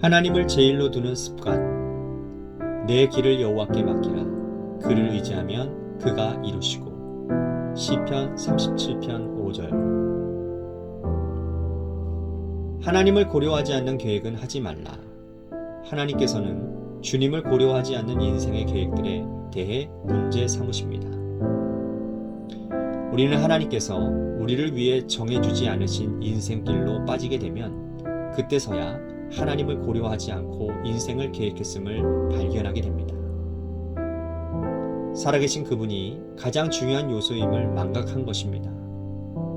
하나님을 제일로 두는 습관. 내 길을 여호와께 맡기라. 그를 의지하면 그가 이루시고. 시편 37편 5절. 하나님을 고려하지 않는 계획은 하지 말라. 하나님께서는 주님을 고려하지 않는 인생의 계획들에 대해 문제 삼으십니다. 우리는 하나님께서 우리를 위해 정해주지 않으신 인생길로 빠지게 되면 그때서야 하나님을 고려하지 않고 인생을 계획했음을 발견하게 됩니다. 살아계신 그분이 가장 중요한 요소임을 망각한 것입니다.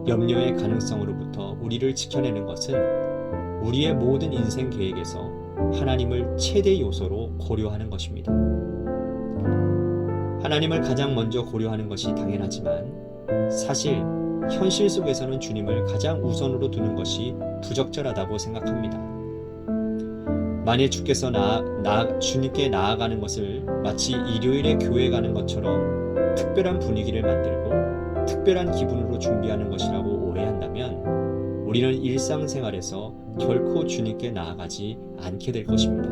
염려의 가능성으로부터 우리를 지켜내는 것은 우리의 모든 인생 계획에서 하나님을 최대 요소로 고려하는 것입니다. 하나님을 가장 먼저 고려하는 것이 당연하지만 사실 현실 속에서는 주님을 가장 우선으로 두는 것이 부적절하다고 생각합니다. 만일 주께서 주님께 나아가는 것을 마치 일요일에 교회 가는 것처럼 특별한 분위기를 만들고 특별한 기분으로 준비하는 것이라고 오해한다면 우리는 일상생활에서 결코 주님께 나아가지 않게 될 것입니다.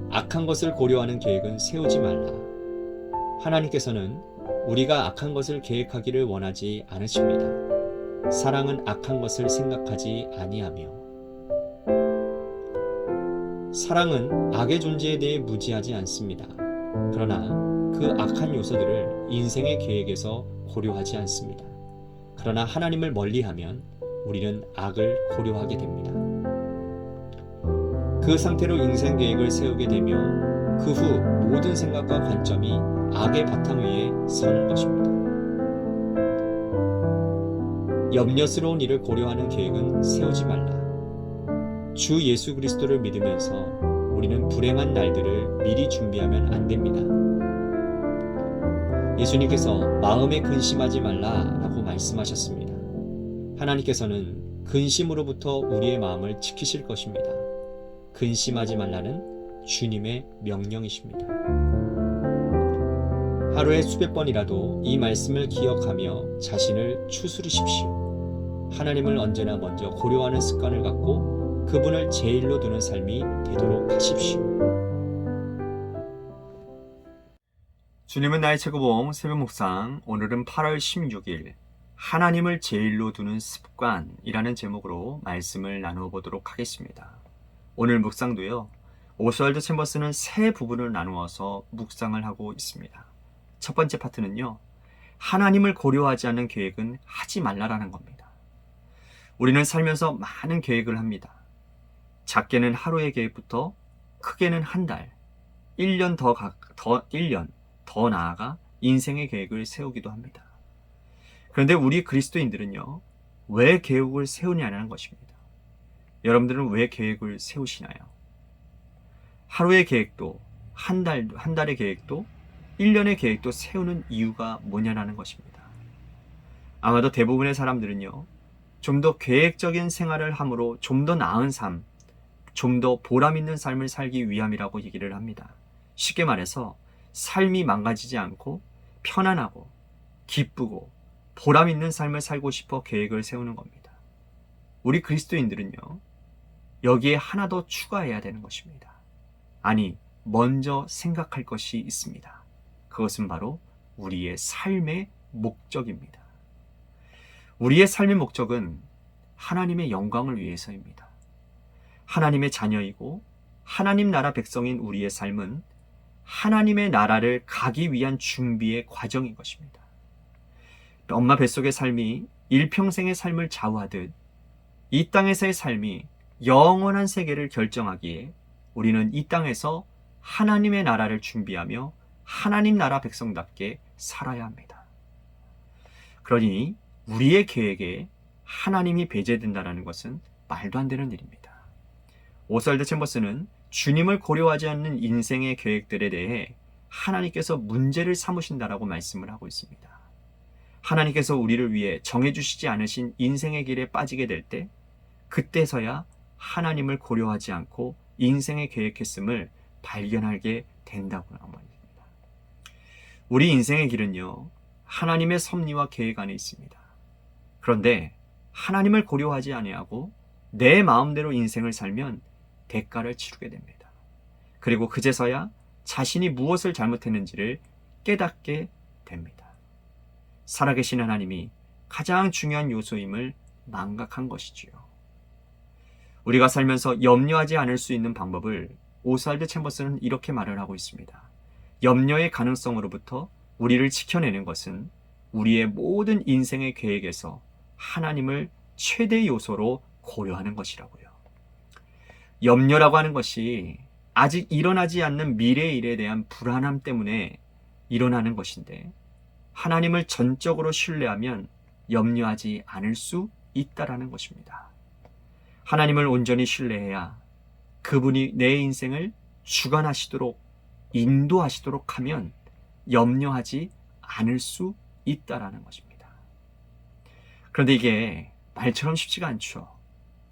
악한 것을 고려하는 계획은 세우지 말라. 하나님께서는 우리가 악한 것을 계획하기를 원하지 않으십니다. 사랑은 악한 것을 생각하지 아니하며. 사랑은 악의 존재에 대해 무지하지 않습니다. 그러나 그 악한 요소들을 인생의 계획에서 고려하지 않습니다. 그러나 하나님을 멀리하면 우리는 악을 고려하게 됩니다. 그 상태로 인생 계획을 세우게 되며 그 후 모든 생각과 관점이 악의 바탕 위에 서는 것입니다. 염려스러운 일을 고려하는 계획은 세우지 말라. 주 예수 그리스도를 믿으면서 우리는 불행한 날들을 미리 준비하면 안 됩니다. 예수님께서 마음에 근심하지 말라라고 말씀하셨습니다. 하나님께서는 근심으로부터 우리의 마음을 지키실 것입니다. 근심하지 말라는 주님의 명령이십니다. 하루에 수백 번이라도 이 말씀을 기억하며 자신을 추스르십시오. 하나님을 언제나 먼저 고려하는 습관을 갖고 그분을 제일로 두는 삶이 되도록 하십시오. 주님은 나의 최고봉 새벽 묵상, 오늘은 8월 16일 하나님을 제일로 두는 습관이라는 제목으로 말씀을 나누어 보도록 하겠습니다. 오늘 묵상도요, 오스왈드 챔버스는 세 부분을 나누어서 묵상을 하고 있습니다. 첫 번째 파트는요, 하나님을 고려하지 않는 계획은 하지 말라라는 겁니다. 우리는 살면서 많은 계획을 합니다. 작게는 하루의 계획부터 크게는 한 달, 1년 더 나아가 인생의 계획을 세우기도 합니다. 그런데 우리 그리스도인들은요, 왜 계획을 세우냐는 것입니다. 여러분들은 왜 계획을 세우시나요? 하루의 계획도, 한 달의 계획도, 1년의 계획도 세우는 이유가 뭐냐라는 것입니다. 아마도 대부분의 사람들은요, 좀 더 계획적인 생활을 함으로 좀 더 나은 삶, 좀 더 보람 있는 삶을 살기 위함이라고 얘기를 합니다. 쉽게 말해서 삶이 망가지지 않고 편안하고 기쁘고 보람 있는 삶을 살고 싶어 계획을 세우는 겁니다. 우리 그리스도인들은요, 여기에 하나 더 추가해야 되는 것입니다. 아니, 먼저 생각할 것이 있습니다. 그것은 바로 우리의 삶의 목적입니다. 우리의 삶의 목적은 하나님의 영광을 위해서입니다. 하나님의 자녀이고 하나님 나라 백성인 우리의 삶은 하나님의 나라를 가기 위한 준비의 과정인 것입니다. 엄마 뱃속의 삶이 일평생의 삶을 좌우하듯 이 땅에서의 삶이 영원한 세계를 결정하기에 우리는 이 땅에서 하나님의 나라를 준비하며 하나님 나라 백성답게 살아야 합니다. 그러니 우리의 계획에 하나님이 배제된다는 것은 말도 안 되는 일입니다. 오스왈드 챔버스는 주님을 고려하지 않는 인생의 계획들에 대해 하나님께서 문제를 삼으신다라고 말씀을 하고 있습니다. 하나님께서 우리를 위해 정해주시지 않으신 인생의 길에 빠지게 될 때 그때서야 하나님을 고려하지 않고 인생의 계획했음을 발견하게 된다고 말입니다. 우리 인생의 길은요, 하나님의 섭리와 계획 안에 있습니다. 그런데 하나님을 고려하지 아니하고 내 마음대로 인생을 살면 대가를 치르게 됩니다. 그리고 그제서야 자신이 무엇을 잘못했는지를 깨닫게 됩니다. 살아계신 하나님이 가장 중요한 요소임을 망각한 것이지요. 우리가 살면서 염려하지 않을 수 있는 방법을 오스왈드 챔버스는 이렇게 말을 하고 있습니다. 염려의 가능성으로부터 우리를 지켜내는 것은 우리의 모든 인생의 계획에서 하나님을 최대 요소로 고려하는 것이라고요. 염려라고 하는 것이 아직 일어나지 않는 미래의 일에 대한 불안함 때문에 일어나는 것인데, 하나님을 전적으로 신뢰하면 염려하지 않을 수 있다라는 것입니다. 하나님을 온전히 신뢰해야 그분이 내 인생을 주관하시도록 인도하시도록 하면 염려하지 않을 수 있다라는 것입니다. 그런데 이게 말처럼 쉽지가 않죠.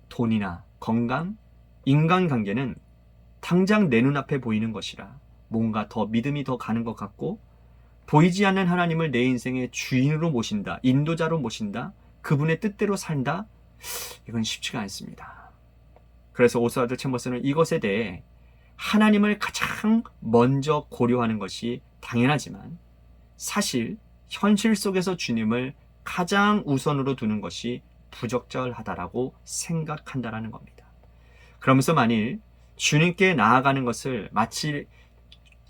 돈이나 건강, 인간관계는 당장 내 눈앞에 보이는 것이라 뭔가 더 믿음이 더 가는 것 같고, 보이지 않는 하나님을 내 인생의 주인으로 모신다, 인도자로 모신다, 그분의 뜻대로 산다, 이건 쉽지가 않습니다. 그래서 오스왈드 챔버스는 이것에 대해 하나님을 가장 먼저 고려하는 것이 당연하지만 사실 현실 속에서 주님을 가장 우선으로 두는 것이 부적절하다라고 생각한다라는 겁니다. 그러면서 만일 주님께 나아가는 것을 마치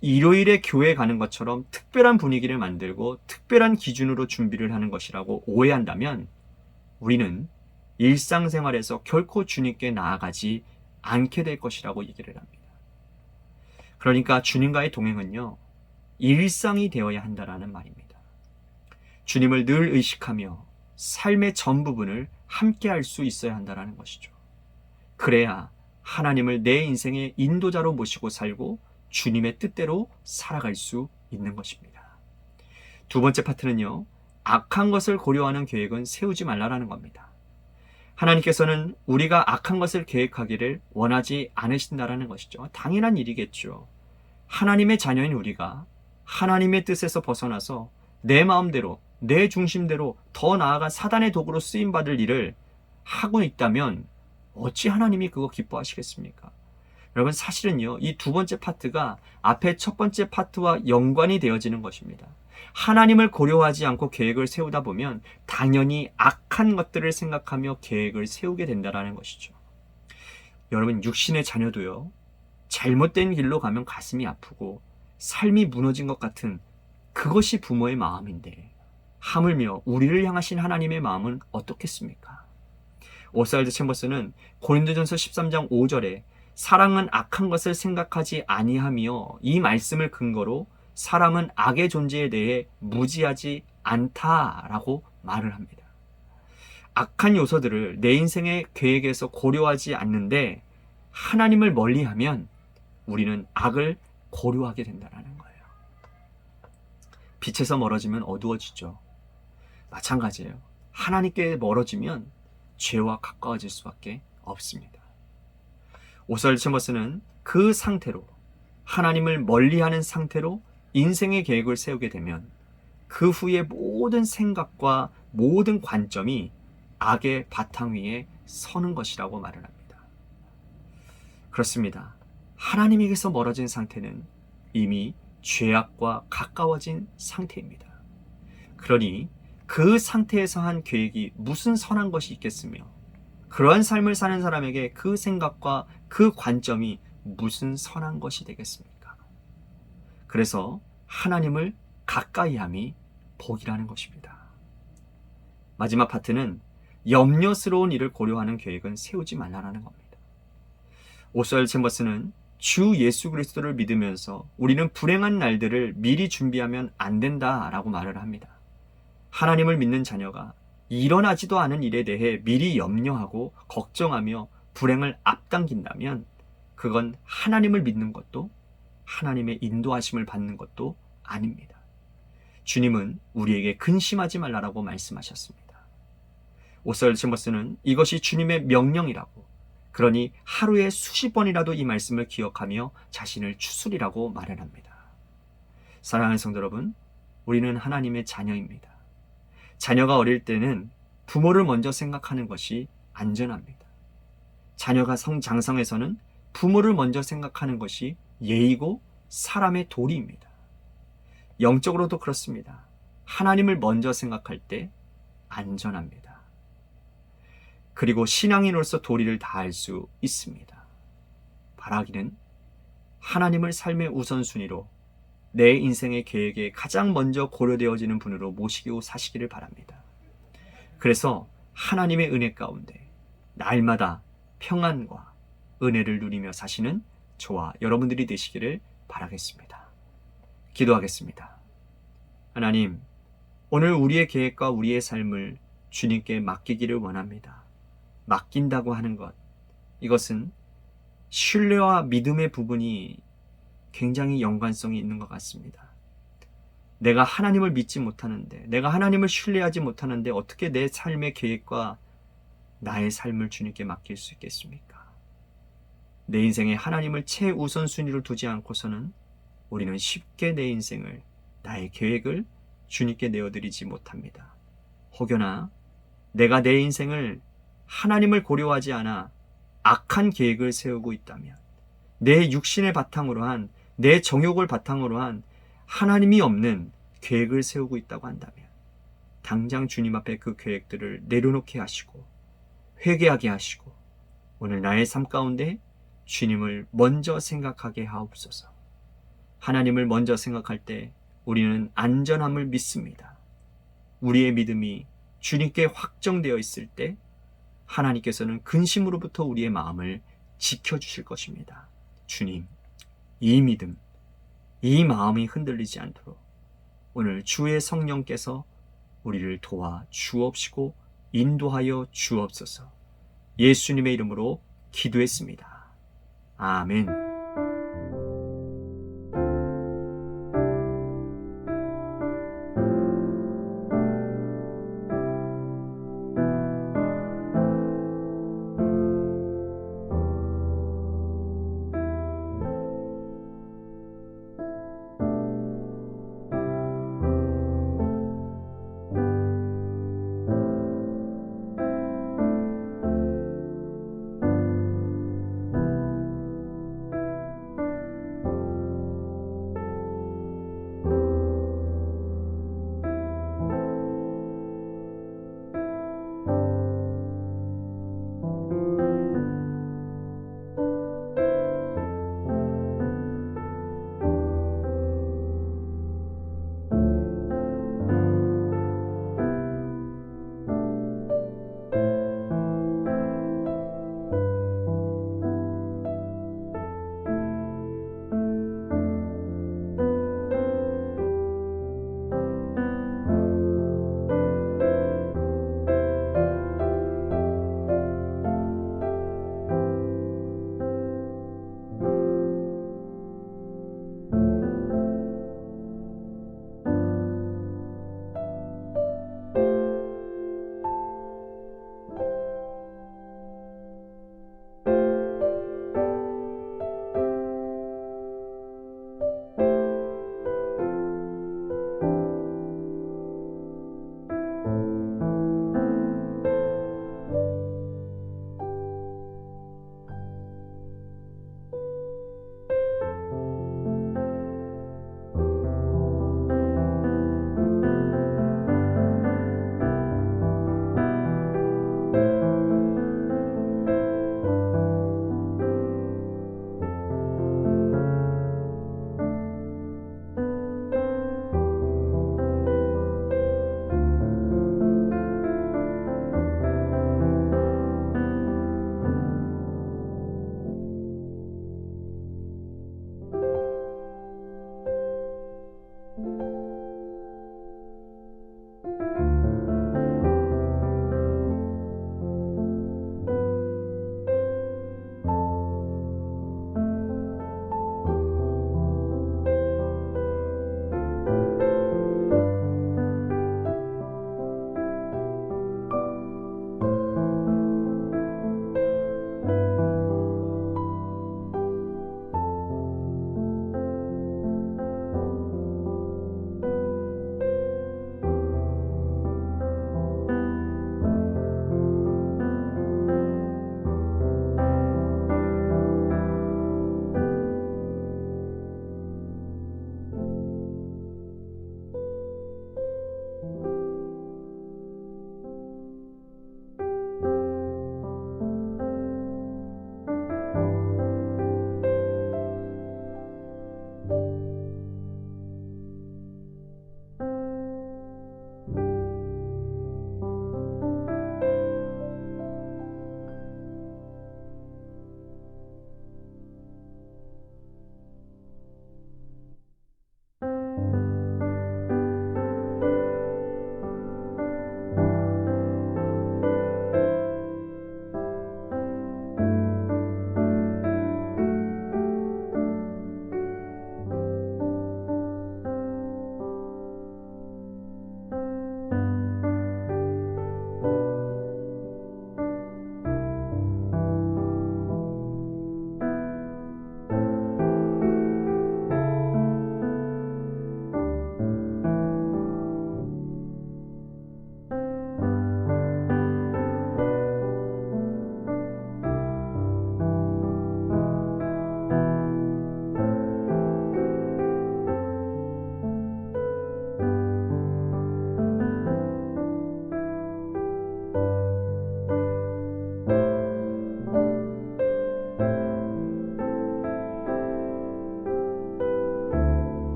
일요일에 교회 가는 것처럼 특별한 분위기를 만들고 특별한 기준으로 준비를 하는 것이라고 오해한다면 우리는 일상생활에서 결코 주님께 나아가지 않게 될 것이라고 얘기를 합니다. 그러니까 주님과의 동행은요, 일상이 되어야 한다라는 말입니다. 주님을 늘 의식하며 삶의 전 부분을 함께 할 수 있어야 한다라는 것이죠. 그래야 하나님을 내 인생의 인도자로 모시고 살고 주님의 뜻대로 살아갈 수 있는 것입니다. 두 번째 파트는요, 악한 것을 고려하는 계획은 세우지 말라라는 겁니다. 하나님께서는 우리가 악한 것을 계획하기를 원하지 않으신다라는 것이죠. 당연한 일이겠죠. 하나님의 자녀인 우리가 하나님의 뜻에서 벗어나서 내 마음대로, 내 중심대로 더 나아가 사단의 도구로 쓰임받을 일을 하고 있다면 어찌 하나님이 그거 기뻐하시겠습니까? 여러분, 사실은요, 이 두 번째 파트가 앞에 첫 번째 파트와 연관이 되어지는 것입니다. 하나님을 고려하지 않고 계획을 세우다 보면 당연히 악한 것들을 생각하며 계획을 세우게 된다는 것이죠. 여러분, 육신의 자녀도요, 잘못된 길로 가면 가슴이 아프고 삶이 무너진 것 같은 그것이 부모의 마음인데, 하물며 우리를 향하신 하나님의 마음은 어떻겠습니까? 오스왈드 챔버스는 고린도전서 13장 5절에 사랑은 악한 것을 생각하지 아니하며, 이 말씀을 근거로 사람은 악의 존재에 대해 무지하지 않다라고 말을 합니다. 악한 요소들을 내 인생의 계획에서 고려하지 않는데 하나님을 멀리하면 우리는 악을 고려하게 된다는 거예요. 빛에서 멀어지면 어두워지죠. 마찬가지예요. 하나님께 멀어지면 죄와 가까워질 수밖에 없습니다. 오스왈드 챔버스는 그 상태로, 하나님을 멀리하는 상태로 인생의 계획을 세우게 되면 그 후에 모든 생각과 모든 관점이 악의 바탕 위에 서는 것이라고 말을 합니다. 그렇습니다. 하나님에게서 멀어진 상태는 이미 죄악과 가까워진 상태입니다. 그러니 그 상태에서 한 계획이 무슨 선한 것이 있겠으며, 그러한 삶을 사는 사람에게 그 생각과 그 관점이 무슨 선한 것이 되겠습니까? 그래서 하나님을 가까이함이 복이라는 것입니다. 마지막 파트는 염려스러운 일을 고려하는 계획은 세우지 말라는 겁니다. 오스왈드 챔버스는 주 예수 그리스도를 믿으면서 우리는 불행한 날들을 미리 준비하면 안 된다라고 말을 합니다. 하나님을 믿는 자녀가 일어나지도 않은 일에 대해 미리 염려하고 걱정하며 불행을 앞당긴다면 그건 하나님을 믿는 것도 하나님의 인도하심을 받는 것도 아닙니다. 주님은 우리에게 근심하지 말라라고 말씀하셨습니다. 오스왈드 챔버스는 이것이 주님의 명령이라고, 그러니 하루에 수십 번이라도 이 말씀을 기억하며 자신을 추스리라고 말을 합니다. 사랑하는 성도 여러분, 우리는 하나님의 자녀입니다. 자녀가 어릴 때는 부모를 먼저 생각하는 것이 안전합니다. 자녀가 장성해서는 부모를 먼저 생각하는 것이 예의고 사람의 도리입니다. 영적으로도 그렇습니다. 하나님을 먼저 생각할 때 안전합니다. 그리고 신앙인으로서 도리를 다할 수 있습니다. 바라기는 하나님을 삶의 우선순위로 내 인생의 계획에 가장 먼저 고려되어지는 분으로 모시고 사시기를 바랍니다. 그래서 하나님의 은혜 가운데 날마다 평안과 은혜를 누리며 사시는 저와 여러분들이 되시기를 바라겠습니다. 기도하겠습니다. 하나님, 오늘 우리의 계획과 우리의 삶을 주님께 맡기기를 원합니다. 맡긴다고 하는 것, 이것은 신뢰와 믿음의 부분이 굉장히 연관성이 있는 것 같습니다. 내가 하나님을 믿지 못하는데, 내가 하나님을 신뢰하지 못하는데 어떻게 내 삶의 계획과 나의 삶을 주님께 맡길 수 있겠습니까? 내 인생에 하나님을 최우선순위로 두지 않고서는 우리는 쉽게 내 인생을, 나의 계획을 주님께 내어드리지 못합니다. 혹여나 내가 내 인생을 하나님을 고려하지 않아 악한 계획을 세우고 있다면, 내 육신의 바탕으로 한, 내 정욕을 바탕으로 한 하나님이 없는 계획을 세우고 있다고 한다면 당장 주님 앞에 그 계획들을 내려놓게 하시고 회개하게 하시고 오늘 나의 삶 가운데 주님을 먼저 생각하게 하옵소서. 하나님을 먼저 생각할 때 우리는 안전함을 믿습니다. 우리의 믿음이 주님께 확정되어 있을 때 하나님께서는 근심으로부터 우리의 마음을 지켜주실 것입니다. 주님, 이 믿음, 이 마음이 흔들리지 않도록 오늘 주의 성령께서 우리를 도와 주옵시고 인도하여 주옵소서. 예수님의 이름으로 기도했습니다. 아멘.